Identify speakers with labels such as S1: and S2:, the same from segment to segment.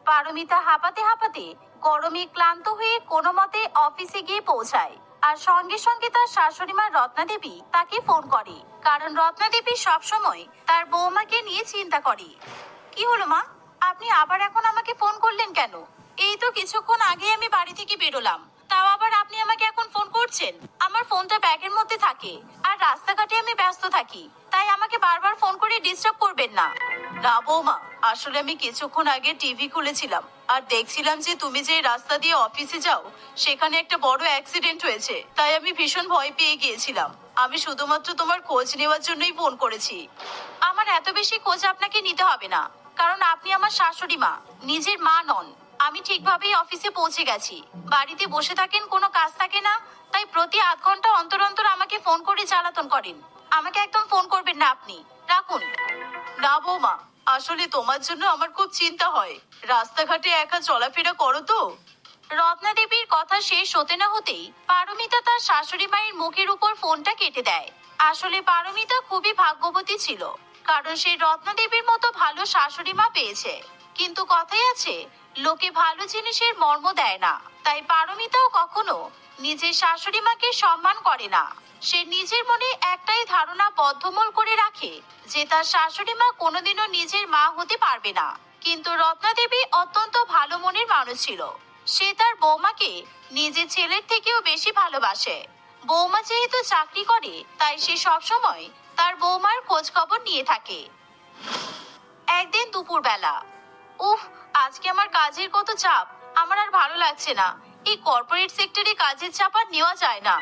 S1: পারমিতা হাঁপাতে হাঁপাতে গরমে ক্লান্ত হয়ে কোনো মতে অফিসে গিয়ে পৌঁছায়। আর সঙ্গে সঙ্গে তার শাশুড়ি মা রত্নাদেবী তাকে ফোন করে, কারণ রত্নাদেবী সবসময় তার বৌমাকে নিয়ে চিন্তা করে। কি হলো মা, আপনি আবার এখন আমাকে ফোন করলেন কেন? এই তো কিছুক্ষণ আগে আমি বাড়ি থেকে বেরোলাম, তাও আবার আপনি আমাকে এখন ফোন করছেন? আমার ফোনটা ব্যাগের মধ্যে থাকে আর রাস্তাঘাটে আমি ব্যস্ত থাকি, তাই আমাকে বারবার ফোন করে ডিস্টার্ব করবেন না। না বৌমা, আসলে আমি কিছুক্ষণ আগে টিভি খুলেছিলাম আর দেখছিলাম যে তুমি যে রাস্তা দিয়ে অফিসে যাও সেখানে একটা বড় অ্যাক্সিডেন্ট হয়েছে, তাই আমি ভীষণ ভয় পেয়ে গিয়েছিলাম। আমি শুধুমাত্র তোমার খোঁজ নেওয়ার জন্যই ফোন করেছি। আমার এত বেশি খোঁজ আপনাকে নিতে হবে না, কারণ আপনি আমার শাশুড়ি মা, নিজের মা নন। আমি ঠিকভাবেই অফিসে পৌঁছে গেছি। বাড়িতে বসে থাকেন, কোনো কাজ থাকে না, তাই প্রতি আধ ঘন্টা অন্তর অন্তর আমাকে ফোন করে জ্বালাতন করেন। আমাকে একদম ফোন করবেন না আপনি, রাখুন। না বৌমা, আসলে তোমার জন্য আমার খুব চিন্তা হয়। রাস্তাঘাটে একা চলাফেরা করো তো। রত্নাদেবীর কথা শেষ হতে না হতেই পারমিতা তার শাশুড়ি মায়ের মুখের উপর ফোনটা কেটে দেয়। আসলে পারমিতা খুবই ভাগ্যবতী ছিল, কারণ সে রত্নাদেবীর মতো ভালো শাশুড়ি মা পেয়েছে। কিন্তু কথাই আছে, লোকে ভালো জিনিসের মর্ম দেয় না। তাই পারমিতাও কখনো নিজের শাশুড়ি মাকে সম্মান করে না। সে নিজের মনে একটাই ধারণা বদ্ধমূল করে রাখে যে তার শাশুড়ি মা কোনোদিনও নিজের মা হতে পারবে না। কিন্তু রত্নাদেবী অত্যন্ত ভালো মনের মানুষ ছিল। সে তার বৌমাকে নিজের ছেলের থেকেও বেশি ভালোবাসে। বৌমা যেহেতু চাকরি করে, তাই সে সবসময় তার বৌমার খোঁজ খবর নিয়ে থাকে। একদিন দুপুরবেলা, উফ, আজকে আমার কাজের কত চাপ, আমার আর ভালো লাগছে না। এই কর্পোরেট সেক্টরে কাজের চাপ আর নেওয়া যায় না।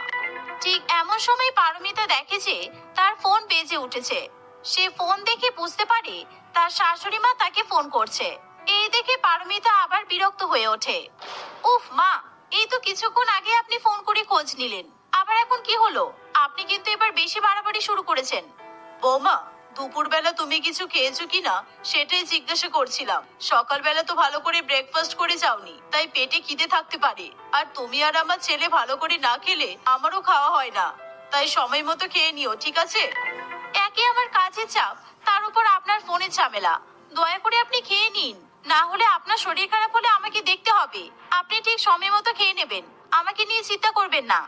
S1: ঠিক এমন সময় পারমিতা দেখে যে তার ফোন বেজে উঠেছে। সে ফোন দেখে বুঝতে পারে তার শাশুড়ি মা তাকে ফোন করছে। এই দেখে পারমিতা আবার বিরক্ত হয়ে ওঠে। উফ মা, এই তো কিছুক্ষণ আগে আপনি ফোন করে খোঁজ নিলেন, আবার এখন কি হলো? আপনি কিন্তু এবার বেশি বাড়াবাড়ি শুরু করেছেন। বৌমা, দুপুরবেলা তুমি কিছু খেয়েছো কিনা সেটাই জিজ্ঞাসা করছিলাম। সকালবেলা তো ভালো করে ব্রেকফাস্ট করে যাওনি, তাই পেটে খিদে থাকতে পারে। আর তুমি আর আমার ছেলে ভালো করে না খেলে আমারও খাওয়া হয় না, তাই সময় মতো খেয়ে নিও, ঠিক আছে? একে আমার কাজের চাপ, তার উপর আপনার ফোনের ঝামেলা। দয়া করে আপনি খেয়ে নিন, না হলে আপনার শরীর খারাপ হলে আমাকে দেখতে হবে। আপনি ঠিক সময় মতো খেয়ে নেবেন, আমাকে নিয়ে চিন্তা করবেন না।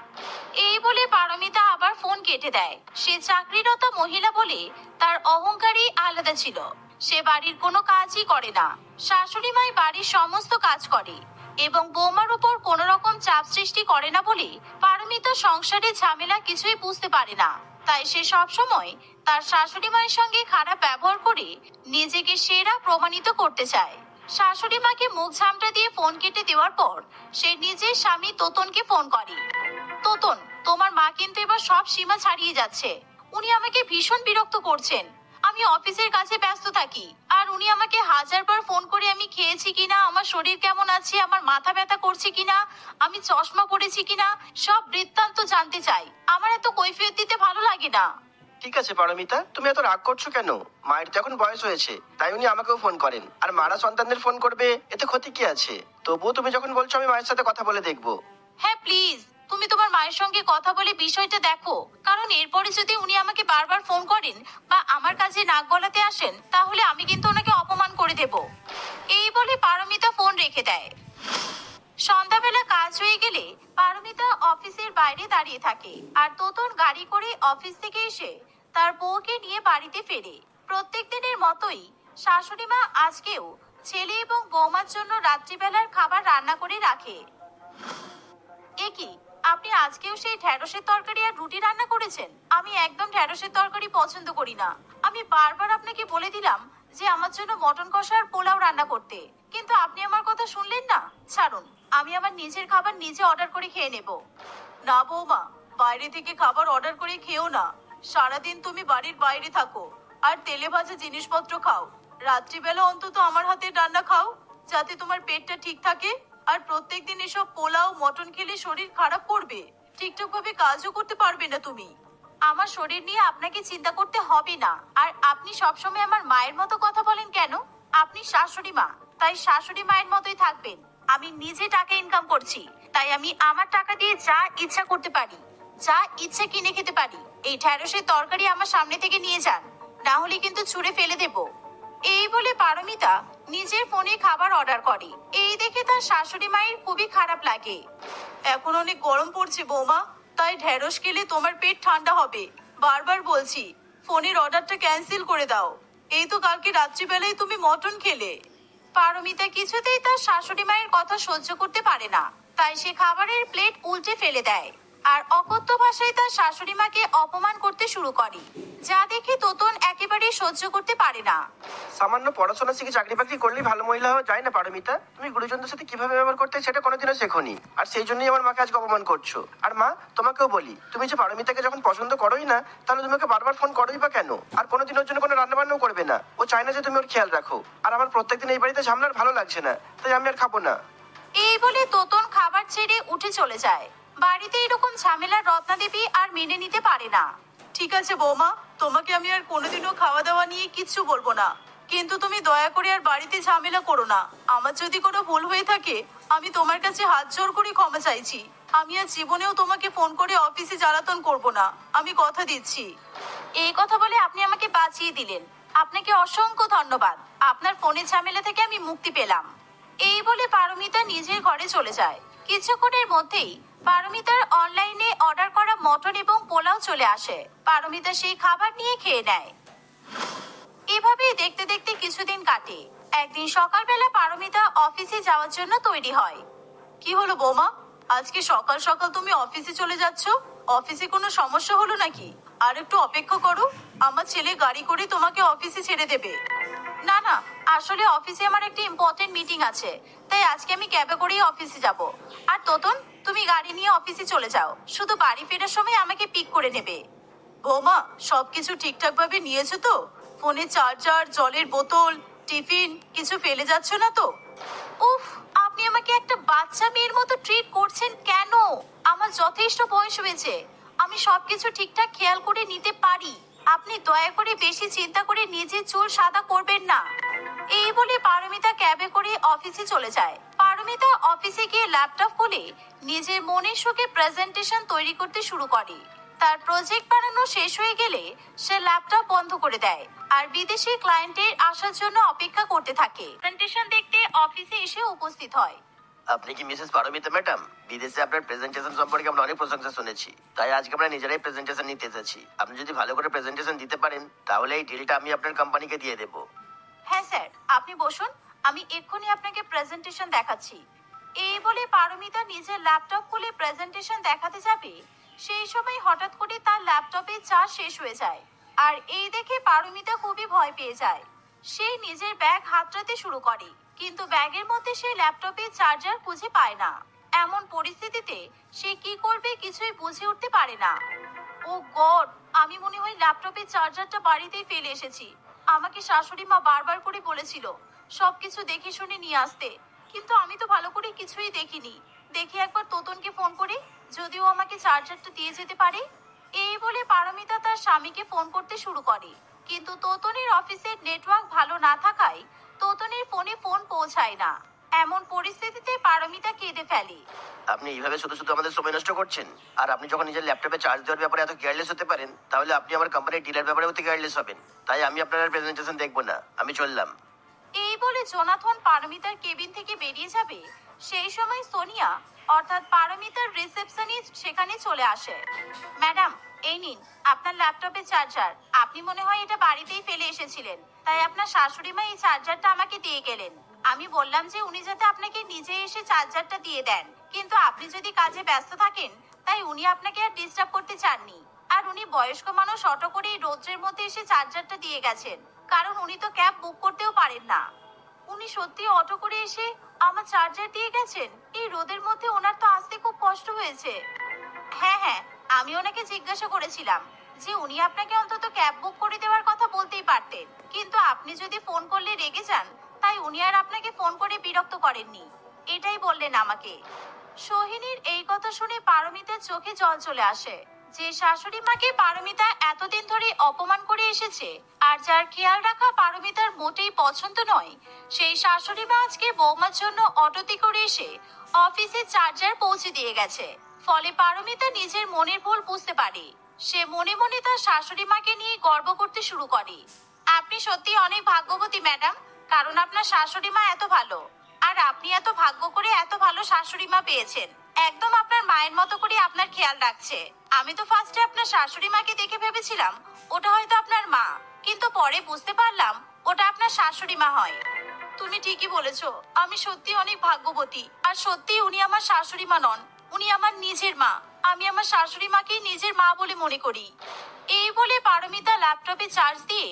S1: এই বলে পারমিতা আবার ফোন কেটে দেয়। সে চাকরিরত মহিলা বলে তার অহংকারই আলাদা ছিল। সে বাড়ির কোনো কাজই করে না। শাশুড়ি মাই বাড়ির সমস্ত কাজ করে এবং বৌমার উপর কোনো রকম চাপ সৃষ্টি করে না বলে পারমিতা সংসারের ঝামেলা কিছুই বুঝতে পারে না। তাই সে সবসময় তার শাশুড়ি মায়ের সঙ্গে খারাপ ব্যবহার করে নিজেকে সেরা প্রমাণিত করতে চায়। শাশুড়ি মাকে মুখ ঝামটা দিয়ে ফোন কেটে দেওয়ার পর সে নিজের স্বামী তোতনকে ফোন করে। তোতন, তোমার মা কিন্তু এবার সব সীমা ছাড়িয়ে যাচ্ছে। উনি আমাকে ভীষণ বিরক্ত করছেন। আমি অফিসের কাছে ব্যস্ত থাকি আর উনি আমাকে হাজারবার ফোন করে আমি খেয়েছি কিনা, আমার শরীর কেমন আছে, আমার মাথা ব্যথা করছে কিনা, আমি চশমা পরেছি কিনা, সব বৃত্তান্ত জানতে চাই। আমার এত কৈফিয়ত দিতে ভালো লাগে না।
S2: ঠিক আছে পারমিতা, তুমি এত রাগ করছো কেন? মায়ের তো এখন বয়স হয়েছে, তাই উনি আমাকেও ফোন করেন। আর মারা সন্তানদের ফোন করবে, এতে ক্ষতি কি আছে? তবুও তুমি যখন বলছো, আমি মায়ের সাথে কথা বলে দেখবো।
S1: হ্যাঁ প্লিজ, তুমি তোমার মায়ের সঙ্গে কথা বলে বিষয়টা দেখো, কারণ এরপরে যদি উনি আমাকে বারবার ফোন করেন বা আমার কাছে নাক গলাতে আসেন, তাহলে আমি কিন্তু ওনাকে অপমান করে দেব। এই বলে পারমিতা ফোন রেখে দেয়। সন্ধ্যাবেলা কাজ হয়ে গেলে পারমিতা অফিসের বাইরে দাঁড়িয়ে থাকে আর তোতন গাড়ি করে অফিস থেকে এসে তার বউকে নিয়ে বাড়িতে ফেরে। প্রত্যেক দিনের মতোই শাশুড়ি মা আজকেও ছেলে এবং বৌমার জন্য রাত্রিবেলার খাবার রান্না করে রাখে। এ কি, আপনি আজকেও সেই ঢ্যাঁড়সের তরকারি আর রুটি রান্না করেছেন? আমি একদম ঢ্যাঁড়সের তরকারি পছন্দ করি না। আমি বারবার আপনাকে বলে দিলাম যে আমার জন্য মটন কষা আর পোলাও রান্না করতে, কিন্তু আপনি আমার কথা শুনলেন না। ছাড়ুন, আমি আমার নিজের খাবার নিজে অর্ডার করে খেয়ে নেব। না বৌমা, বাইরে থেকে খাবার অর্ডার করে খেও না। সারাদিন তুমি বাড়ির বাইরে থাকো আর তেলে ভাজা জিনিসপত্র খাও। রাত্রিবেলা অন্তত আমার হাতের রান্না খাও, যাতে তোমার পেটটা ঠিক থাকে। আর প্রত্যেকদিন এসব পোলাও মটন খেলে শরীর খারাপ করবে, ঠিকঠাক ভাবে কাজও করতে পারবে না তুমি। আমার শরীর নিয়ে আপনাকে চিন্তা করতে হবে না। আর আপনি সবসময় আমার মায়ের মতো কথা বলেন কেন? আপনি শাশুড়ি মা, তাই শাশুড়ি মায়ের মতোই থাকবেন। আমি নিজে টাকা ইনকাম করছি, তাই আমি আমার টাকা দিয়ে যা ইচ্ছা করতে পারি, যা ইচ্ছে কিনে খেতে পারি। এই ঢ্যাঁড়সের তরকারি আমার সামনে থেকে নিয়ে যান, না হলে কিন্তু ছুঁড়ে ফেলে দেব। এই বলে পারমিতা নিজের ফোনে খাবার অর্ডার করে। এই দেখে তার শাশুড়ি মায়ের খুবই খারাপ লাগে। এখন অনেক গরম পড়ছে বৌমা, তাই ঢেঁড়স খেলে তোমার পেট ঠান্ডা হবে। বারবার বলছি ফোনের অর্ডারটা ক্যান্সেল করে দাও। এই তো কালকে রাত্রিবেলায় তুমি মটন খেলে। পারমিতা কিছুতেই তার শাশুড়ি মায়ের কথা সহ্য করতে পারে না, তাই সে খাবারের প্লেট উল্টে ফেলে দেয় আর অকথ্য ভাষায় তার শাশুড়ি মাকে অপমান করতে শুরু করে, যা দেখে তোতন একেবারেই সহ্য করতে পারে না।
S2: সামান্য পড়াশোনা শিখে চাকরি বাকরি করলেই ভালো মহিলা হওয়া যায় না পারমিতা। তুমি গুরুজনদের সাথে কিভাবে ব্যবহার করতে হয় সেটা কোনোদিনও শেখোনি, আর সেই জন্যই আমার মাকে আজকে অপমান করছো। আর মা, তোমাকেও বলি, তুমি যে পারমিতাকে যখন পছন্দ করোই না, তাহলে তুমি ওকে বারবার ফোন করোই বা কেন? আর কোনোদিন ওর জন্য কোনো রান্না বান্নাও করবে না। ও চায় না যে তুমি ওর খেয়াল রাখো। আর আমার প্রত্যেকদিন এই বাড়িতে ঝামেলার ভালো লাগছে না, তাই আমি আর খাবো না।
S1: এই বলে তোতন খাবার ছেড়ে উঠে চলে যায়। বাড়িতে এরকম ঝামেলা রত্নাদেবী আর মেনে নিতে পারে না। ঠিক আছে বৌমা, তোমাকে আমি আর কোনোদিনও খাওয়া দাওয়া নিয়ে কিচ্ছু বলবো না, কিন্তু তুমি দয়া করে আর বাড়িতে ঝামেলা করো না। আমার যদি কোনো ভুল হয়ে থাকে আমি তোমার কাছে হাত জোড় করে ক্ষমা চাইছি। আমি আর জীবনেও তোমাকে ফোন করে অফিসে জ্বালাতন করব না, আমি কথা দিচ্ছি। এই কথা বলে আপনি আমাকে বাঁচিয়ে দিলেন, আপনাকে অসংখ্য ধন্যবাদ। আপনার ফোনের ঝামেলা থেকে আমি মুক্তি পেলাম। এই বলে পারমিতা নিজের ঘরে চলে যায়। কিছুক্ষণের মধ্যেই পারমিতার অনলাইনে অর্ডার করা মটন এবং পোলাও চলে আসে। পারমিতা সেই খাবার নিয়ে খেয়ে নেয়। এভাবেই দেখতে দেখতে কিছুদিন কাটে। একদিন সকালবেলা পারমিতা অফিসে যাওয়ার জন্য তৈরি হয়। কি হলো বৌমা, আজকে সকাল সকাল তুমি অফিসে চলে যাচ্ছ? অফিসে কোনো সমস্যা হলো নাকি? আর একটু অপেক্ষা করো, আমার ছেলে গাড়ি করে তোমাকে অফিসে ছেড়ে দেবে। না না, আসলে অফিসে আমার একটা ইম্পর্টেন্ট মিটিং আছে, তাই আজকে আমি ক্যাবে করেই অফিসে যাব। আর তোতন, তুমি গাড়ি নিয়ে অফিসে চলে যাও, শুধু বাড়ি ফেরার সময় আমাকে পিক করে নেবে। বৌমা, সবকিছু ঠিকঠাক ভাবে নিয়েছো তো? ফোনে চার্জার, জলের বোতল, টিফিন কিছু ফেলে যাচ্ছ না তো? উফ, আপনি আমাকে একটা বাচ্চা মেয়ের মতো ট্রিট করছেন কেন? আমার যথেষ্ট বয়স হয়েছে, আমি সবকিছু ঠিকঠাক খেয়াল করে নিতে পারি। আপনি দয়া করে বেশি চিন্তা করে নিজের চুল সাদা করবেন না। এই বলে পারমিতা ক্যাবে করে অফিসে চলে যায়। পারমিতা অফিসে গিয়ে ল্যাপটপ খুলে নিজের মনের সুখে প্রেজেন্টেশন তৈরি করতে শুরু করে। তার প্রজেক্ট বানানো শেষ হয়ে গেলে সে ল্যাপটপ বন্ধ করে দেয় আর বিদেশি ক্লায়েন্টের আসার জন্য অপেক্ষা করতে থাকে। প্রেজেন্টেশন দেখতে অফিসে এসে উপস্থিত হয়।
S2: আপনি কি মিসেস পারমিতা ম্যাডাম? বিদেশে আপনার প্রেজেন্টেশন সম্পর্কে আমরা অনেক প্রশংসা শুনেছি, তাই আজকে আমরা নিজেরাই প্রেজেন্টেশন নিতে এসেছি। আপনি যদি ভালো করে প্রেজেন্টেশন দিতে পারেন, তাহলে এই ডিলটা আমি আপনার কোম্পানিকে দিয়ে দেবো।
S1: হ্যাঁ স্যার, আপনি বসুন, আমি এক্ষুনি আপনাকে প্রেজেন্টেশন দেখাচ্ছি। এই বলে পারমিতা নিজের ল্যাপটপ খুলে প্রেজেন্টেশন দেখাতে যাবে, সেই সময় হঠাৎ করে তার ল্যাপটপে চার্জ শেষ হয়ে যায়। আর এই দেখে পারমিতা খুবই ভয় পেয়ে যায়। সে নিজের ব্যাগ হাতড়াতে শুরু করে, কিন্তু ব্যাগের মধ্যে সে ল্যাপটপে চার্জার খুঁজে পায় না। এমন পরিস্থিতিতে সে কি করবে কিছুই বুঝে উঠতে পারে না। ও গড, আমি মনে হয় ল্যাপটপের চার্জারটা বাড়িতেই ফেলে এসেছি। আমাকে শাশুড়ি মা বারবার করে বলেছিল সবকিছু দেখে শুনে নিয়ে আসতে, কিন্তু আমি তো ভালো করে কিছুই দেখিনি। দেখি একবার তোতনকে ফোন করে, যদিও আমাকে চার্জারটা দিয়ে যেতে পারে। এই বলে পারমিতা তার স্বামীকে ফোন করতে শুরু করে, কিন্তু তোতনের অফিসের নেটওয়ার্ক ভালো না থাকায় তোতনের ফোনে ফোন পৌঁছায় না। এমন পরিস্থিতিতে পারমিতা কেঁদে ফেলে।
S2: আপনি এইভাবে শুধু শুধু আমাদের সময় নষ্ট করছেন। আর আপনি যখন নিজের ল্যাপটপে চার্জ দেওয়ার ব্যাপারে এত কেয়ারলেস হতে পারেন, তাহলে আপনি আমার কোম্পানির ডিলের ব্যাপারে অতি কেয়ারলেস হবেন। তাই আমি আপনার প্রেজেন্টেশন দেখবো না, আমি চললাম।
S1: এই বলে জোনাথন পারমিতার কেবিন থেকে বেরিয়ে যাবে, সেই সময় সোনিয়া অর্থাৎ পারমিতার রিসেপশনিস্ট সেখানে চলে আসে। ম্যাডাম, এই নিন আপনার ল্যাপটপের চার্জার। আপনি মনে হয় এটা বাড়িতেই ফেলে এসেছিলেন, তাই আপনার শাশুড়ি মা এই চার্জারটা আমাকে দিয়ে গেলেন। আমি বললাম যে উনি যাতে আপনাকে নিজে এসে চার্জারটা দিয়ে দেন, কিন্তু আপনি যদি কাজে ব্যস্ত থাকেন, তাই উনি আপনাকে আর ডিস্টার্ব করতে চাননি। আর উনি বয়স্ক মানুষ, অটো করে এই রোদ্রের মধ্যে এসে চার্জারটা দিয়ে গেছেন, কারণ উনি তো ক্যাব বুক করতেও পারেন না। উনি সত্যি অটো করে এসে আমার চার্জার দিয়ে গেছেন? এই রোদের মধ্যে ওনার তো আসতে খুব কষ্ট হয়েছে। হ্যাঁ হ্যাঁ, আমি ওনাকে জিজ্ঞাসা করেছিলাম যে উনি আপনাকে অন্তত ক্যাব বুক করে দেওয়ার কথা বলতেই পারতেন, কিন্তু আপনি যদি ফোন করলে রেগে যান, তাই উনি আর আপনাকে ফোন করে বিরক্ত করেননি, এটাই বললেন আমাকে। সোহিনীর এই কথা শুনে পারমিতার চোখে জল চলে আসে। যে শাশুড়ি মাকে পারমিতা এতদিন ধরে অপমান করে এসেছে আর যার খেয়াল রাখা পারমিতার মোটেই পছন্দ নয়, সেই শাশুড়ি মা আজকে বৌমার জন্য অটোতে করে এসে অফিসে চার্জার পৌঁছে দিয়ে গেছে। ফলে পারমিতা নিজের মনের ভুল বুঝতে পারে। সে মনে মনে তার শাশুড়ি মাকে নিয়ে গর্ব করতে শুরু করে। আপনি সত্যি অনেক ভাগ্যবতী ম্যাডাম, কারণ আপনার শাশুড়ি মা এত ভালো। আর আপনি এত ভাগ্য করে এত ভালো শাশুড়ি মা পেয়েছেন, একদম আপনার মায়ের মতো করে আপনার খেয়াল রাখছে। আমি তো ফার্স্টে আপনার শাশুড়ি মাকে দেখে ভেবেছিলাম ওটা হয়তো আপনার মা, কিন্তু পরে বুঝতে পারলাম ওটা আপনার শাশুড়ি মা হয়। তুমি ঠিকই বলেছো, আমি সত্যি অনেক ভাগ্যবতী। আর সত্যি উনি আমার শাশুড়ি মা নন, উনি আমার নিজের মা। আমি আমার শাশুড়ি মাকেই নিজের মা বলে মনে করি। এই বলে পারমিতা ল্যাপটপে চার্জ দিয়ে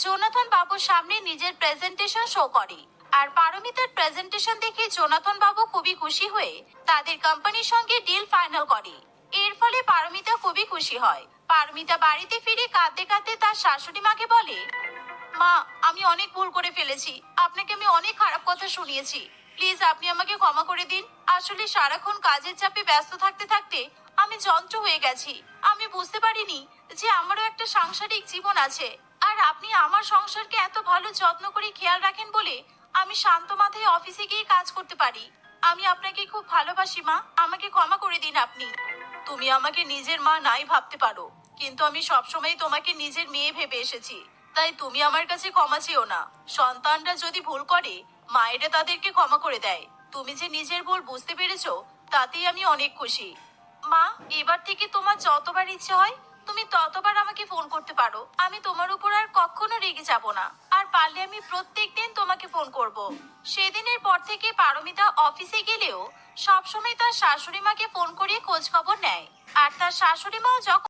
S1: জোনাথন বাবুর সামনে নিজের প্রেজেন্টেশন শো করে। আর পারমিতার প্রেজেন্টেশন দেখে জোনাথন বাবু খুবই খুশি হয়ে তাদের কোম্পানির সঙ্গে ডিল ফাইনাল করে। এর ফলে পারমিতা খুবই খুশি হয়। পারমিতা বাড়িতে ফিরে কাঁদতে কাঁদতে তার শাশুড়ি মাকে বলে, মা, আমি অনেক ভুল করে ফেলেছি, আপনাকে আমি অনেক খারাপ কথা শুনিয়েছি। প্লিজ আপনি আমাকে ক্ষমা করে দিন। আসলে সারাক্ষণ কাজের চাপে ব্যস্ত থাকতে থাকতে আমি যন্ত্র হয়ে গেছি। আমি বুঝতে পারিনি যে আমারও একটা সাংসারিক জীবন আছে। আর আপনি আমার সংসারকে এত ভালো যত্ন করে খেয়াল রাখেন বলে আমি শান্ত মাথায় অফিসে গিয়ে কাজ করতে পারি। আমি আপনাকে খুব ভালোবাসি মা, আমাকে ক্ষমা করে দিন আপনি। তুমি আমাকে নিজের মা নাই ভাবতে পারো, কিন্তু আমি সবসময় তোমাকে নিজের মেয়ে ভেবে এসেছি। তাই তুমি আমার কাছে ক্ষমা চেও না। সন্তানরা যদি ভুল করে, মায়েরা তাদেরকে ক্ষমা করে দেয়। তুমি যে নিজের ভুল বুঝতে পেরেছো, তাতেই আমি অনেক খুশি। মা, এবার থেকে তোমার যতবার ইচ্ছে হয় তুমি ততবার আমাকে ফোন করতে পারো। আমি তোমার উপর আর কখনো রেগে যাব না। আর পারলে আমি প্রত্যেকদিন তোমাকে ফোন করব। সেদিনের পর থেকে পারমিতা অফিসে গেলেও সবসময় তার শাশুড়ি মাকে ফোন করে খোঁজ খবর নেয়। আর তার শাশুড়ি মাও যখন